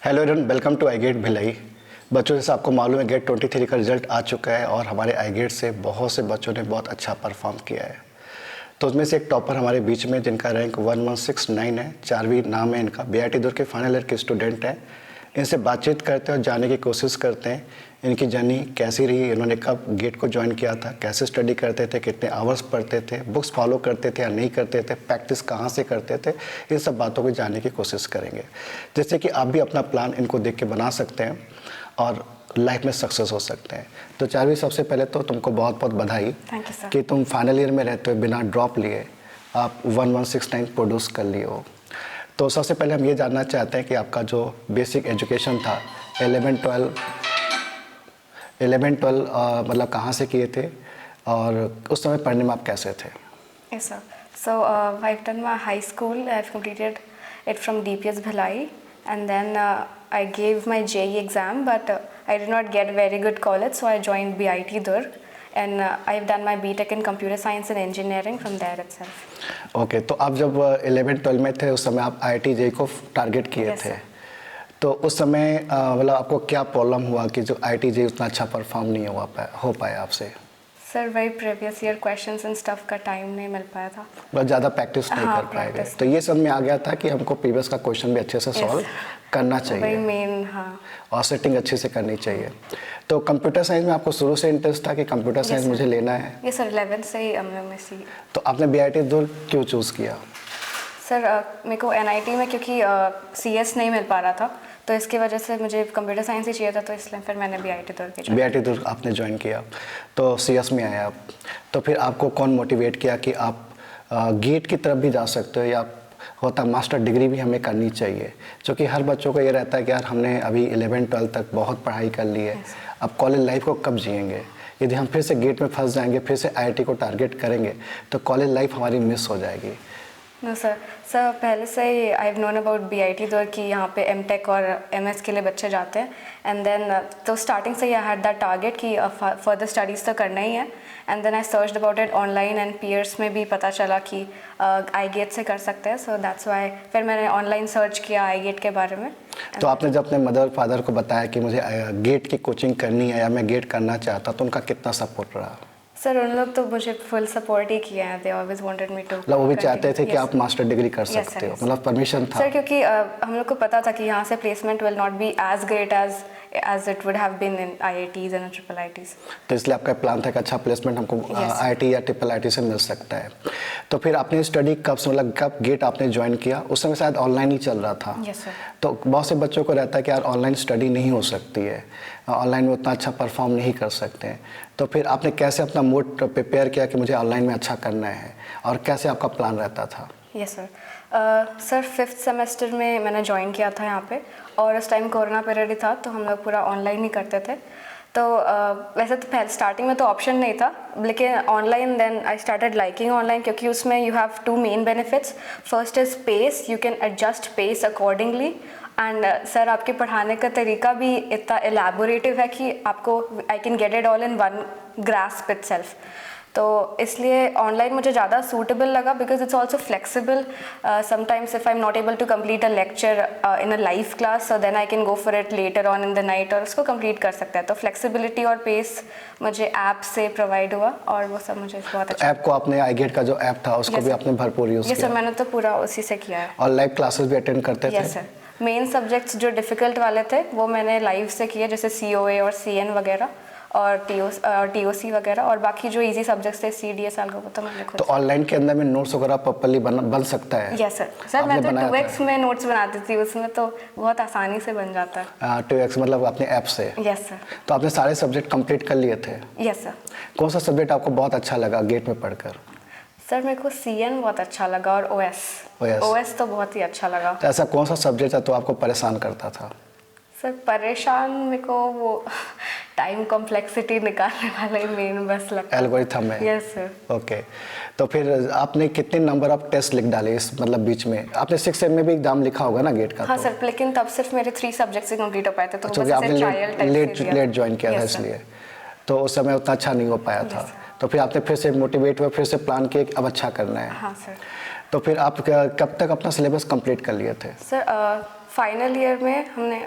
Hello everyone, welcome to I GATE Bhilai. बच्चों, जैसे आपको मालूम है गेट 23 का रिजल्ट आ चुका है और हमारे आई गेट से बहुत से बच्चों ने बहुत अच्छा परफॉर्म किया है। तो उसमें से एक टॉपर हमारे बीच में जिनका रैंक 1169 है, 4वीं नाम है इनका, बीआईटी दूर के फाइनल ईयर के स्टूडेंट हैं। इनसे बातचीत करते हैं और जानने की कोशिश करते हैं इनकी जर्नी कैसी रही, इन्होंने कब गेट को ज्वाइन किया था, कैसे स्टडी करते थे, कितने आवर्स पढ़ते थे, बुक्स फॉलो करते थे या नहीं करते थे, प्रैक्टिस कहाँ से करते थे, इन सब बातों को जानने की कोशिश करेंगे, जिससे कि आप भी अपना प्लान इनको देख के बना सकते हैं और लाइफ में सक्सेस हो सकते हैं। तो 4वीं, सबसे पहले तो तुमको बहुत बहुत बधाई कि तुम फाइनल ईयर में रहते हुए बिना ड्रॉप लिए आप 1169 प्रोड्यूस कर लिए हो। तो सबसे पहले हम ये जानना चाहते हैं कि आपका जो बेसिक एजुकेशन था 11-12 मतलब कहाँ से किए थे और उस समय पढ़ने में आप कैसे थे? Yes, sir. So I've done my high school. I've completed it from DPS Bhilai, and then I gave my JEE exam, but I did not get very good college, so I joined BIT Durg, and I've done my BTech in Computer Science and Engineering from there itself. Okay, तो आप जब 11-12 में थे उस समय आप IIT JEE को target किए थे, तो उस समय मतलब आपको क्या प्रॉब्लम हुआ कि जो IIT JEE उतना अच्छा परफॉर्म नहीं हो पाया आपसे? सर वही previous year questions and stuff का टाइम नहीं मिल पाया था, बहुत ज़्यादा प्रैक्टिस नहीं कर पाए थे। तो ये सब में आ गया था कि हमको प्रीवियस का क्वेश्चन भी अच्छे से सॉल्व करना चाहिए, मेन, हाँ, और सेटिंग अच्छे से करनी चाहिए। तो कंप्यूटर साइंस में आपको शुरू से इंटरेस्ट था कि कंप्यूटर साइंस मुझे लेना है? ये सर 11 से ही MSc। तो आपने BIT दुर्ग क्यों चूज़ किया? सर मेरे को NIT में क्योंकि CS नहीं मिल पा रहा था, तो इसकी वजह से मुझे कंप्यूटर साइंस ही चाहिए था, तो इसलिए फिर मैंने BIT दुर्ग आपने ज्वाइन किया, तो CS में आया आप। तो फिर आपको कौन मोटिवेट किया कि आप गेट की तरफ भी जा सकते हो या होता मास्टर डिग्री भी हमें करनी चाहिए? क्योंकि हर बच्चों को ये रहता है कि यार हमने अभी 11-12 तक बहुत पढ़ाई कर ली है, अब कॉलेज लाइफ को कब जिएंगे? यदि हम फिर से गेट में फंस जाएंगे, फिर से IIT को टारगेट करेंगे, तो कॉलेज लाइफ हमारी मिस हो जाएगी। नो सर, पहले से ही I have known about BIT Durg कि यहाँ पे MTech और MS के लिए बच्चे जाते हैं, एंड देन तो स्टार्टिंग से ही आई हैड दैट टारगेट कि फर्दर स्टडीज़ तो करना ही है, and then I searched about it online and peers में भी पता चला कि आई गेट से कर सकते हैं, सो दैट्स व्हाई फिर मैंने ऑनलाइन सर्च किया आई गेट के बारे में। तो आपने जब अपने मदर फादर को बताया कि मुझे गेट की कोचिंग करनी है या मैं गेट करना चाहता, तो उनका कितना सपोर्ट रहा? सर उन लोग तो मुझे फुल सपोर्ट ही किया है, they always wanted me to. मतलब वो भी चाहते थे कि आप मास्टर डिग्री कर सकते हो, मतलब परमिशन था? सर क्योंकि हम लोग को पता था कि यहाँ से placement will not be as great as it would have been in IITs and IIITs. तो इसलिए आपका प्लान था कि अच्छा प्लेसमेंट हमको IIT या IIIT से मिल सकता है। तो फिर आपने स्टडी कब से, मतलब कब गेट आपने ज्वाइन किया? उस समय शायद ऑनलाइन ही चल रहा था। Yes, sir. तो बहुत से बच्चों को रहता है कि यार ऑनलाइन स्टडी नहीं हो सकती है, ऑनलाइन में उतना अच्छा परफॉर्म नहीं कर सकते हैं। तो फिर आपने कैसे अपना मूड प्रिपेयर किया कि मुझे ऑनलाइन में अच्छा करना है, और कैसे आपका प्लान रहता था? Yes sir, sir 5th semester में मैंने ज्वाइन किया था यहाँ पे, और उस टाइम कोरोना पीरियड ही था, तो हम लोग पूरा ऑनलाइन ही करते थे। तो वैसे तो पहले स्टार्टिंग में तो ऑप्शन नहीं था, लेकिन online then I started liking online, क्योंकि उसमें you have 2 main benefits. First is pace, you can adjust pace accordingly, and sir आपके पढ़ाने का तरीका भी इतना एलैबोरेटिव है कि आपको I can get it all in one grasp itself. तो इसलिए ऑनलाइन मुझे ज़्यादा सूटेबल लगा, because it's also flexible. Sometimes if I am not able to complete a lecture in a live class, so then I can go for it later on in the night, और उसको complete कर सकते हैं। तो flexibility और pace मुझे app से provide हुआ, और वो सब मुझे बहुत अच्छा। ऐप को आपने आई गेट का जो ऐप था उसको भी आपने भरपूर यूज़ किया? यस सर, मैंने तो पूरा उसी से किया है। और लाइव क्लासेस भी अटेंड करते थे? यस सर, मेन सब्जेक्ट्स जो डिफ़िकल्ट वाले थे वो मैंने लाइव से किए, जैसे COA और CN वगैरह, और TOC वगैरह, और बाकी जो इजी सब्जेक्ट्स थे CDS अलग, वो तो मैंने खुद। तो ऑनलाइन के अंदर में नोट्स वगैरह प्रॉपर्ली बन सकता है? यस सर, मैं तो 2x में नोट्स बनाती थी, उसमें तो बहुत आसानी से बन जाता है। 2x मतलब अपने ऐप से? Yes sir. तो आपने सारे सब्जेक्ट कंप्लीट कर लिए थे? Yes sir. कौन सा सब्जेक्ट आपको बहुत अच्छा लगा गेट में पढ़कर? सर मेरे को CN बहुत अच्छा लगा, और OS तो बहुत ही अच्छा लगा। तो ऐसा कौन सा सब्जेक्ट था तो आपको परेशान करता था? सर परेशान मेरे को वो टाइम कॉम्प्लेक्सिटी निकालने वाला ही मेन बस लगता है, एल्गोरिथम में। Yes sir. ओके, तो फिर आपने कितने नंबर ऑफ टेस्ट लिख डाले इस मतलब बीच में? आपने 6 में भी एग्जाम लिखा होगा ना गेट का? हाँ सर, लेकिन तब सिर्फ मेरे 3 सब्जेक्ट्स ही कंप्लीट हो पाए थे, तो आपने लेट ज्वाइन किया था इसलिए, तो उस समय उतना अच्छा नहीं हो पाया था। तो फिर आपने फिर से मोटिवेट हुआ, फिर से प्लान किया कि अब अच्छा करना है। हाँ सर। तो फिर आप कब तक अपना सिलेबस कंप्लीट कर लिए थे? सर फाइनल ईयर में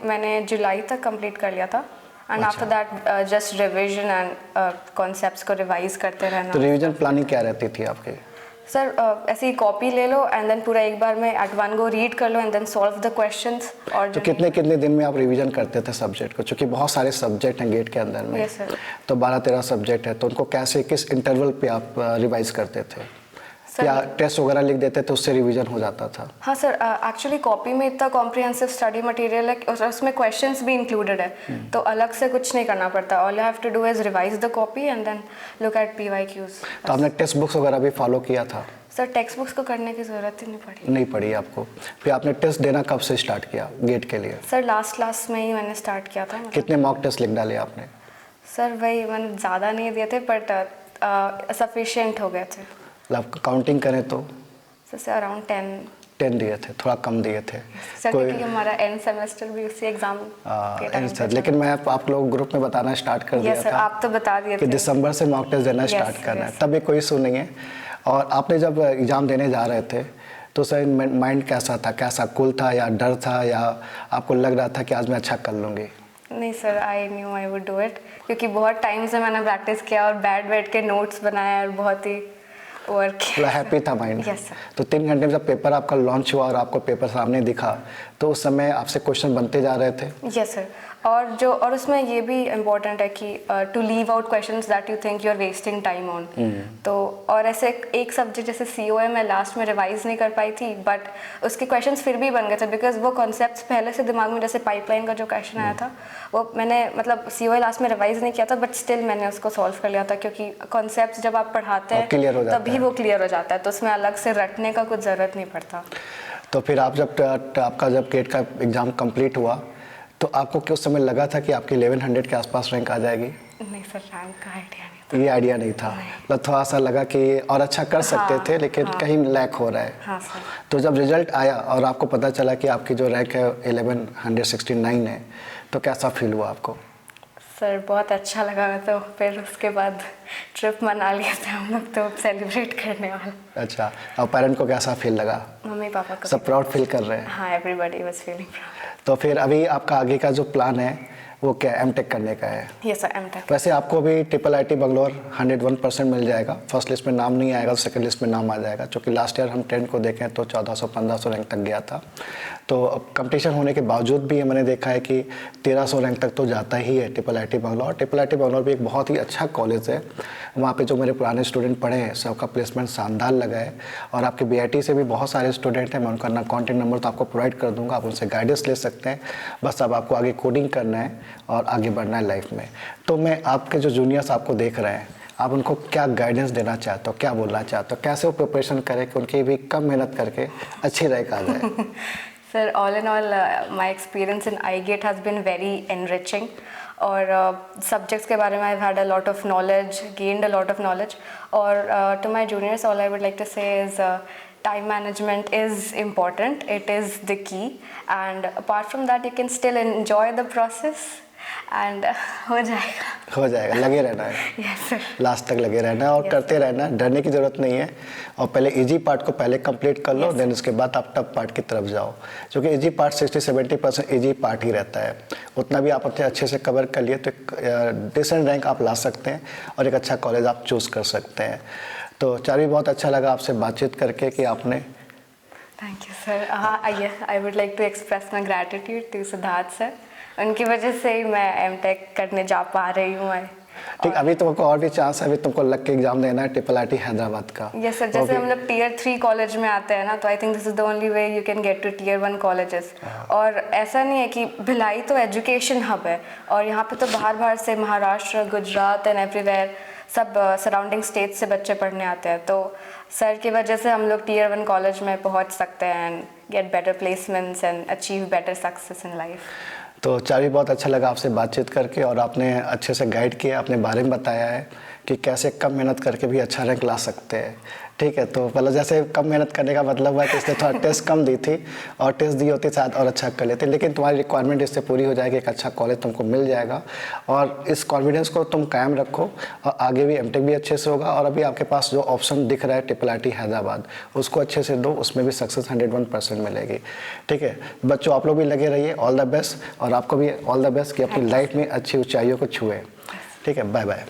मैंने जुलाई तक कंप्लीट कर लिया था and after that just revision and concepts को रिवाइज करते रहना। तो रिवीजन प्लानिंग क्या रहती थी आपकी? सर ऐसी कॉपी ले लो एंड देन पूरा एक बार में एट वन गो रीड कर लो and then solve the questions. और तो कितने कितने दिन में आप रिवीजन करते थे सब्जेक्ट को, क्योंकि बहुत सारे सब्जेक्ट हैं गेट के अंदर में? Yes sir. तो 12-13 सब्जेक्ट है, तो उनको कैसे, किस इंटरवल पे आप रिवाइज करते थे? या टेस्ट वगैरह लिख देते थे उससे रिवीजन हो जाता था? हाँ सर, एक्चुअली कॉपी में इतना कॉम्प्रिहेंसिव स्टडी मटेरियल है और उसमें क्वेश्चंस भी इंक्लूडेड है, तो अलग से कुछ नहीं करना पड़ता। All you have to do is revise the copy and then look at PYQs। तो आपने टेक्स्ट बुक्स वगैरह भी फॉलो किया था? सर टेक्स्ट बुक्स को करने की ज़रूरत ही नहीं पड़ी आपको। फिर आपने टेस्ट देना कब से स्टार्ट किया गेट के लिए? सर लास्ट क्लास में ही मैंने स्टार्ट किया था। कितने मॉक टेस्ट लिख डाले आपने? सर वही मैंने ज़्यादा नहीं दिए थे बट सफिशिएंट हो गए थे। मतलब काउंटिंग करें तो? सर अराउंड 10 दिए थे, थोड़ा कम दिए थे सर, क्योंकि हमारा एंड सेमेस्टर भी उसी एग्जाम के टाइम पे। लेकिन मैं आप लोग ग्रुप में बताना स्टार्ट कर दिया सर, था। आप तो बता दिए कि थे दिसंबर से मॉक टेस्ट देना स्टार्ट करना है, तब भी कोई इशू नहीं है। और आपने जब एग्ज़ाम देने जा रहे थे तो सर माइंड कैसा था? कैसा कूल था या डर था, या आपको लग रहा था कि आज मैं अच्छा कर लूँगी? नहीं sir, I knew I would do it, क्योंकि बहुत टाइम से मैंने प्रैक्टिस किया और बैठ के नोट्स बनाए और बहुत ही वर्क किया। हैप्पी था माइंड? Yes sir. तो 3 घंटे में जब पेपर आपका लॉन्च हुआ और आपको पेपर सामने दिखा, तो उस समय आपसे क्वेश्चन बनते जा रहे थे? Yes sir. और उसमें ये भी इम्पोर्टेंट है कि to leave out questions that you think you are wasting time on. तो और ऐसे एक सब्जेक्ट जैसे COA मैं लास्ट में रिवाइज नहीं कर पाई थी, बट उसके क्वेश्चंस फिर भी बन गए थे बिकॉज वो कॉन्सेप्ट्स पहले से दिमाग में, जैसे पाइपलाइन का जो क्वेश्चन आया था वो मैंने मतलब COA लास्ट में रिवाइज नहीं किया था, बट स्टिल मैंने उसको सॉल्व कर लिया था, क्योंकि कॉन्सेप्ट्स जब आप पढ़ाते हैं तभी वो क्लियर हो जाता है, तो उसमें अलग से रटने का कुछ ज़रूरत नहीं पड़ता। तो फिर आप आपका जब गेट का एग्ज़ाम कंप्लीट हुआ तो आपको क्या उस समय लगा था कि आपकी 1100 के आसपास रैंक आ जाएगी? नहीं सर, रैंक का आइडिया नहीं था। ये आइडिया नहीं था? मतलब थोड़ा सा लगा कि और अच्छा कर सकते थे, लेकिन कहीं लैक हो रहा है। हाँ सर। तो जब रिजल्ट आया और आपको पता चला कि आपकी जो रैंक है 1169 है, तो कैसा फील हुआ आपको? सर बहुत अच्छा लगा। तो फिर उसके बाद ट्रिप मना लिए थे हम लोग, तो सेलिब्रेट करने वाले। अच्छा, और पेरेंट को कैसा फील लगा? मम्मी पापा को सब प्राउड फील कर रहे हैं? हाँ, एवरीबॉडी वाज फीलिंग प्राउड। तो फिर अभी आपका आगे का जो प्लान है वो क्या, M.Tech करने का है? Yes sir, M.Tech। वैसे आपको भी IIIT बंगलोर 101% मिल जाएगा। फर्स्ट लिस्ट में नाम नहीं आएगा तो सेकंड लिस्ट में नाम आ जाएगा, क्योंकि लास्ट ईयर हम 10 को देखें तो 1400-1500 रैंक तक गया था। तो कंपटीशन होने के बावजूद भी मैंने देखा है कि 1300 रैंक तक तो जाता ही है IIIT बंगलोर। IIIT बंगलोर भी एक बहुत ही अच्छा कॉलेज है। वहाँ पे जो मेरे पुराने स्टूडेंट पढ़े हैं सबका प्लेसमेंट शानदार लगा है, और आपके BIT से भी बहुत सारे स्टूडेंट हैं। मैं उनका कॉन्टैक्ट नंबर तो आपको प्रोवाइड कर दूँगा, आप उनसे गाइडेंस ले सकते हैं। बस अब आपको आगे कोडिंग करना है और आगे बढ़ना है लाइफ में। तो मैं आपके जो जूनियर्स आपको देख रहे हैं, आप उनको क्या गाइडेंस देना चाहते हो, क्या बोलना चाहते हो, कैसे वो प्रिपरेशन करें कि उनकी भी कम मेहनत करके अच्छी रैंक आ जाए? Sir all in all my experience in iGate has been very enriching, और सब्जेक्ट्स के बारे में I had a lot of knowledge, gained a lot of knowledge. और to my juniors all I would like to say is time management is important, it is the key, and apart from that you can still enjoy the process and हो जाएगा। लगे रहना है। yes sir, last तक लगे रहना है और yes, करते रहना है, डरने की ज़रूरत नहीं है। और पहले इजी पार्ट को पहले कंप्लीट कर लो, देन उसके बाद आप टफ पार्ट की तरफ जाओ, क्योंकि इजी पार्ट 60-70% इजी पार्ट ही रहता है। उतना भी आप अपने अच्छे से कवर कर लिए तो एक डिसेंट रैंक आप ला सकते हैं और एक अच्छा कॉलेज आप चूज़ कर सकते हैं। तो चार्वी, बहुत अच्छा लगा आपसे बातचीत करके कि आपने। Thank you sir. I would like to express my gratitude to Siddharth sir, उनकी वजह से ही मैं M.Tech करने जा पा रही हूँ। ठीक, अभी तुमको और भी चांस है, अभी तुमको लग के एग्जाम देना है IIIT हैदराबाद का। यस सर, जैसे हम लोग Tier 3 कॉलेज में आते हैं ना, तो I think this is the only way you can get to Tier 1 colleges. और ऐसा नहीं है कि भिलाई तो एजुकेशन हब है, और यहाँ पे तो बाहर से महाराष्ट्र, गुजरात एंड एवरीवेयर सब सराउंडिंग स्टेट से बच्चे पढ़ने आते हैं। तो सर की वजह से हम लोग Tier 1 कॉलेज में पहुँच सकते हैं and get better placements and achieve better success in life. तो चार्वी, बहुत अच्छा लगा आपसे बातचीत करके, और आपने अच्छे से गाइड किया, अपने बारे में बताया है कि कैसे कम मेहनत करके भी अच्छा रैंक ला सकते हैं। ठीक है, तो मतलब जैसे कम मेहनत करने का मतलब हुआ कि इसने थोड़ा टेस्ट कम दी थी और टेस्ट दी होती शायद और अच्छा कर लेते, लेकिन तुम्हारी रिक्वायरमेंट इससे पूरी हो जाएगी, एक अच्छा कॉलेज तुमको मिल जाएगा। और इस कॉन्फिडेंस को तुम कायम रखो और आगे भी एमटेक भी अच्छे से होगा। और अभी आपके पास जो ऑप्शन दिख रहा है ट्रिपल हैदराबाद, उसको अच्छे से दो, उसमें भी सक्सेस 101% मिलेगी। ठीक है बच्चों, आप लोग भी लगे रहिए, ऑल द बेस्ट, और आपको भी ऑल द बेस्ट कि अपनी लाइफ में अच्छी ऊंचाइयों को छुए। ठीक है, बाय बाय।